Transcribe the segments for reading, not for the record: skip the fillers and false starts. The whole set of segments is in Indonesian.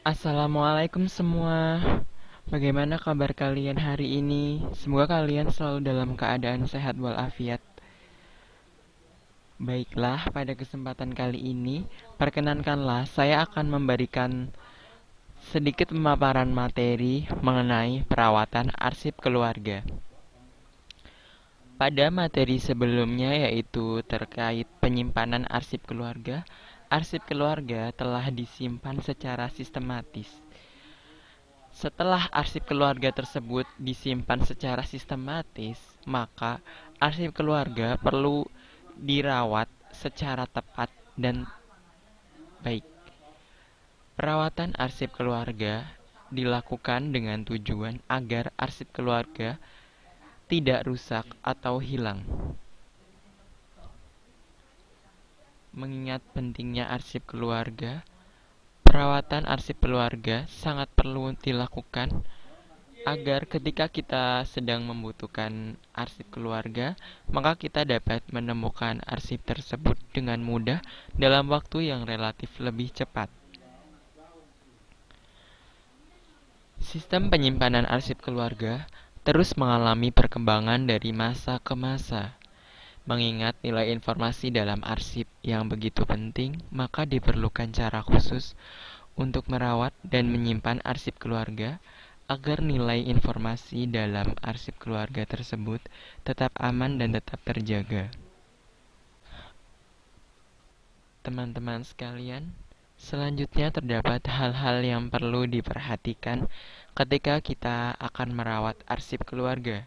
Assalamualaikum semua. Bagaimana kabar kalian hari ini? Semoga kalian selalu dalam keadaan sehat walafiat. Baiklah, pada kesempatan kali ini, perkenankanlah saya akan memberikan sedikit pemaparan materi mengenai perawatan arsip keluarga. Pada materi sebelumnya yaitu terkait penyimpanan arsip keluarga telah disimpan secara sistematis. Setelah arsip keluarga tersebut disimpan secara sistematis, maka arsip keluarga perlu dirawat secara tepat dan baik. Perawatan arsip keluarga dilakukan dengan tujuan agar arsip keluarga tidak rusak atau hilang. Mengingat pentingnya arsip keluarga, perawatan arsip keluarga sangat perlu dilakukan agar ketika kita sedang membutuhkan arsip keluarga, maka kita dapat menemukan arsip tersebut dengan mudah dalam waktu yang relatif lebih cepat. Sistem penyimpanan arsip keluarga terus mengalami perkembangan dari masa ke masa. Mengingat nilai informasi dalam arsip yang begitu penting, maka diperlukan cara khusus untuk merawat dan menyimpan arsip keluarga agar nilai informasi dalam arsip keluarga tersebut tetap aman dan tetap terjaga. Teman-teman sekalian, selanjutnya terdapat hal-hal yang perlu diperhatikan ketika kita akan merawat arsip keluarga.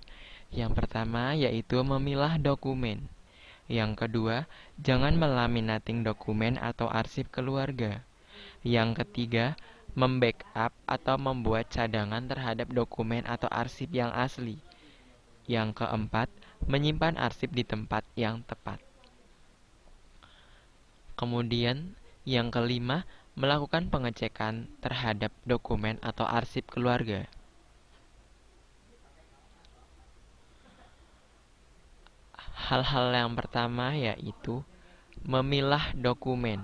Yang pertama yaitu memilah dokumen. Yang kedua, jangan melaminating dokumen atau arsip keluarga. Yang ketiga, membackup atau membuat cadangan terhadap dokumen atau arsip yang asli. Yang keempat, menyimpan arsip di tempat yang tepat. Kemudian, yang kelima, melakukan pengecekan terhadap dokumen atau arsip keluarga. Hal-hal yang pertama yaitu memilah dokumen.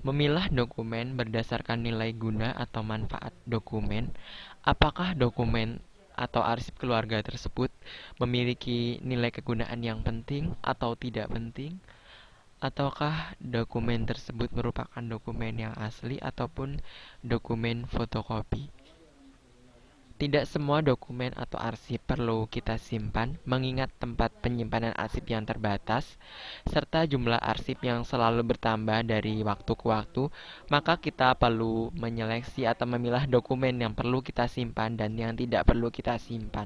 Memilah dokumen berdasarkan nilai guna atau manfaat dokumen. Apakah dokumen atau arsip keluarga tersebut memiliki nilai kegunaan yang penting atau tidak penting? Ataukah dokumen tersebut merupakan dokumen yang asli ataupun dokumen fotokopi? Tidak semua dokumen atau arsip perlu kita simpan, mengingat tempat penyimpanan arsip yang terbatas, serta jumlah arsip yang selalu bertambah dari waktu ke waktu, maka kita perlu menyeleksi atau memilah dokumen yang perlu kita simpan dan yang tidak perlu kita simpan.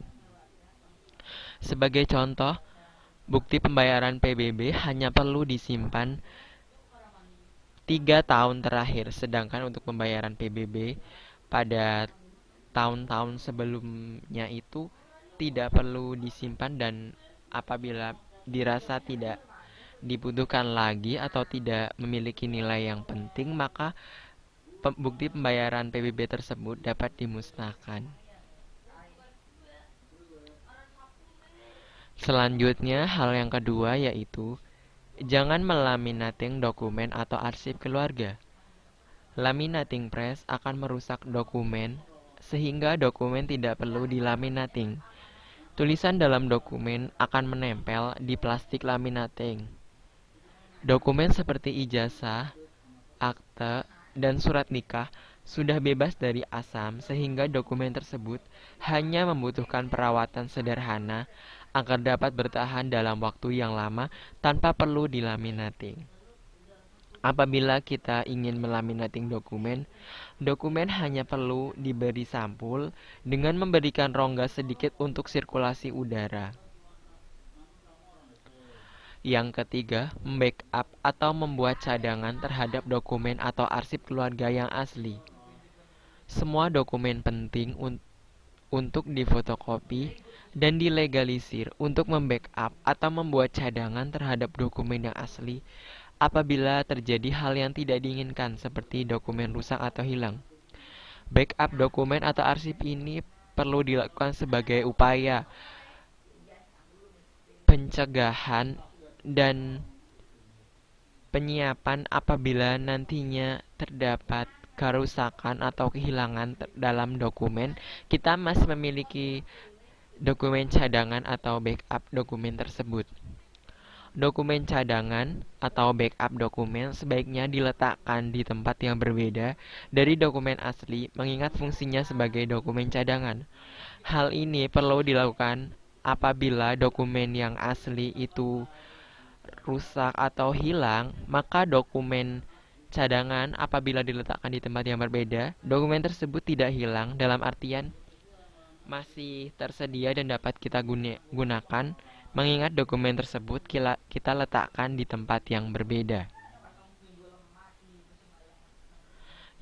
Sebagai contoh, bukti pembayaran PBB hanya perlu disimpan 3 tahun terakhir, sedangkan untuk pembayaran PBB pada tahun-tahun sebelumnya itu tidak perlu disimpan, dan apabila dirasa tidak dibutuhkan lagi atau tidak memiliki nilai yang penting, maka bukti pembayaran PBB tersebut dapat dimusnahkan. Selanjutnya, hal yang kedua yaitu jangan melaminating dokumen atau arsip keluarga. Laminating press akan merusak dokumen sehingga dokumen tidak perlu dilaminating. Tulisan dalam dokumen akan menempel di plastik laminating. Dokumen seperti ijazah, akte, dan surat nikah sudah bebas dari asam sehingga dokumen tersebut hanya membutuhkan perawatan sederhana agar dapat bertahan dalam waktu yang lama tanpa perlu dilaminating. Apabila kita ingin melaminating dokumen, dokumen hanya perlu diberi sampul dengan memberikan rongga sedikit untuk sirkulasi udara. Yang ketiga, membackup atau membuat cadangan terhadap dokumen atau arsip keluarga yang asli. Semua dokumen penting untuk difotokopi dan dilegalisir untuk membackup atau membuat cadangan terhadap dokumen yang asli apabila terjadi hal yang tidak diinginkan seperti dokumen rusak atau hilang. Backup dokumen atau arsip ini perlu dilakukan sebagai upaya pencegahan dan penyiapan apabila nantinya terdapat kerusakan atau kehilangan dalam dokumen, kita masih memiliki dokumen cadangan atau backup dokumen tersebut. Dokumen cadangan atau backup dokumen sebaiknya diletakkan di tempat yang berbeda dari dokumen asli, mengingat fungsinya sebagai dokumen cadangan. Hal ini perlu dilakukan apabila dokumen yang asli itu rusak atau hilang, maka dokumen cadangan apabila diletakkan di tempat yang berbeda, dokumen tersebut tidak hilang, dalam artian masih tersedia dan dapat kita gunakan, mengingat dokumen tersebut kita letakkan di tempat yang berbeda.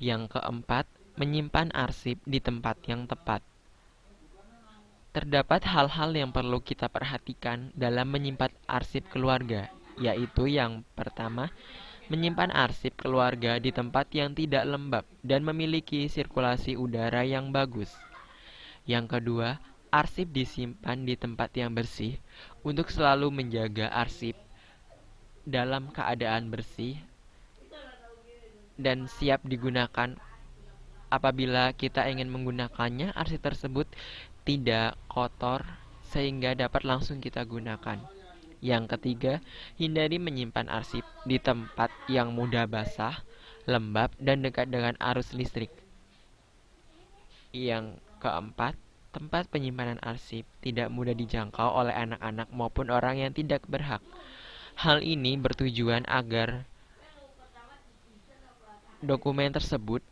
Yang keempat, menyimpan arsip di tempat yang tepat. Terdapat hal-hal yang perlu kita perhatikan dalam menyimpan arsip keluarga, yaitu yang pertama, menyimpan arsip keluarga di tempat yang tidak lembab dan memiliki sirkulasi udara yang bagus. Yang kedua, arsip disimpan di tempat yang bersih untuk selalu menjaga arsip dalam keadaan bersih dan siap digunakan. Apabila kita ingin menggunakannya, arsip tersebut tidak kotor sehingga dapat langsung kita gunakan. Yang ketiga, hindari menyimpan arsip di tempat yang mudah basah, lembab, dan dekat dengan arus listrik. Yang keempat, tempat penyimpanan arsip tidak mudah dijangkau oleh anak-anak maupun orang yang tidak berhak. Hal ini bertujuan agar dokumen tersebut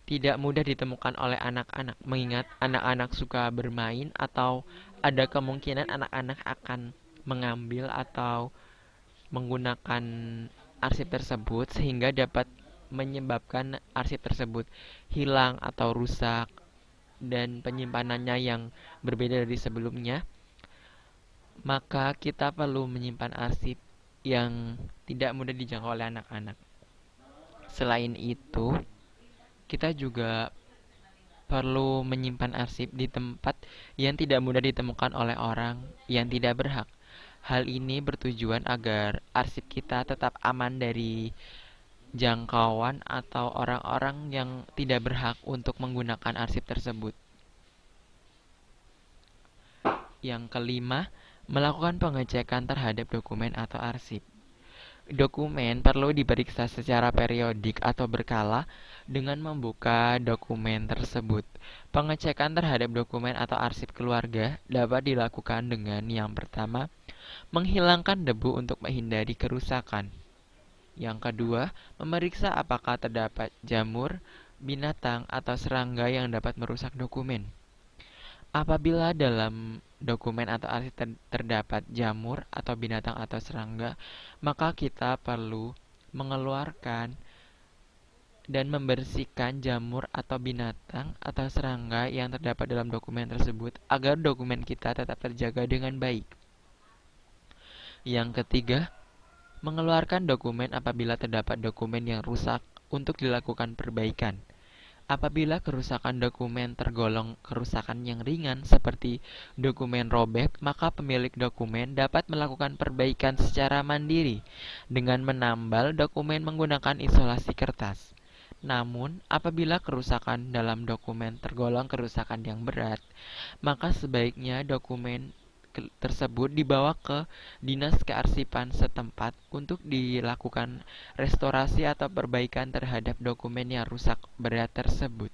tidak mudah ditemukan oleh anak-anak, mengingat anak-anak suka bermain atau ada kemungkinan anak-anak akan mengambil atau menggunakan arsip tersebut sehingga dapat menyebabkan arsip tersebut hilang atau rusak dan penyimpanannya yang berbeda dari sebelumnya. Maka kita perlu menyimpan arsip yang tidak mudah dijangkau oleh anak-anak. Selain itu, kita juga perlu menyimpan arsip di tempat yang tidak mudah ditemukan oleh orang yang tidak berhak. Hal ini bertujuan agar arsip kita tetap aman dari jangkauan atau orang-orang yang tidak berhak untuk menggunakan arsip tersebut. Yang kelima, melakukan pengecekan terhadap dokumen atau arsip. Dokumen perlu diperiksa secara periodik atau berkala dengan membuka dokumen tersebut. Pengecekan terhadap dokumen atau arsip keluarga dapat dilakukan dengan yang pertama, menghilangkan debu untuk menghindari kerusakan. Yang kedua, memeriksa apakah terdapat jamur, binatang, atau serangga yang dapat merusak dokumen. Apabila dalam dokumen atau arsip terdapat jamur atau binatang atau serangga, maka kita perlu mengeluarkan dan membersihkan jamur atau binatang atau serangga yang terdapat dalam dokumen tersebut agar dokumen kita tetap terjaga dengan baik. Yang ketiga, mengeluarkan dokumen apabila terdapat dokumen yang rusak untuk dilakukan perbaikan. Apabila kerusakan dokumen tergolong kerusakan yang ringan seperti dokumen robek, maka pemilik dokumen dapat melakukan perbaikan secara mandiri dengan menambal dokumen menggunakan isolasi kertas. Namun, apabila kerusakan dalam dokumen tergolong kerusakan yang berat, maka sebaiknya dokumen tersebut dibawa ke dinas kearsipan setempat untuk dilakukan restorasi atau perbaikan terhadap dokumen yang rusak berat tersebut.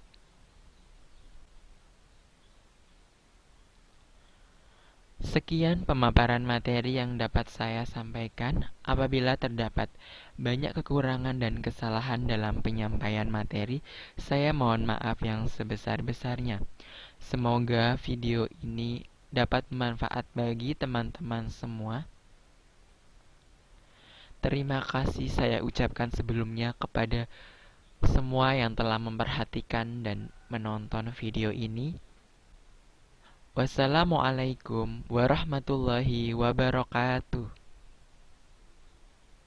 Sekian pemaparan materi yang dapat saya sampaikan. Apabila terdapat banyak kekurangan dan kesalahan dalam penyampaian materi, saya mohon maaf yang sebesar-besarnya. Semoga video ini dapat bermanfaat bagi teman-teman semua. Terima kasih saya ucapkan sebelumnya kepada semua yang telah memperhatikan dan menonton video ini. Wassalamualaikum warahmatullahi wabarakatuh.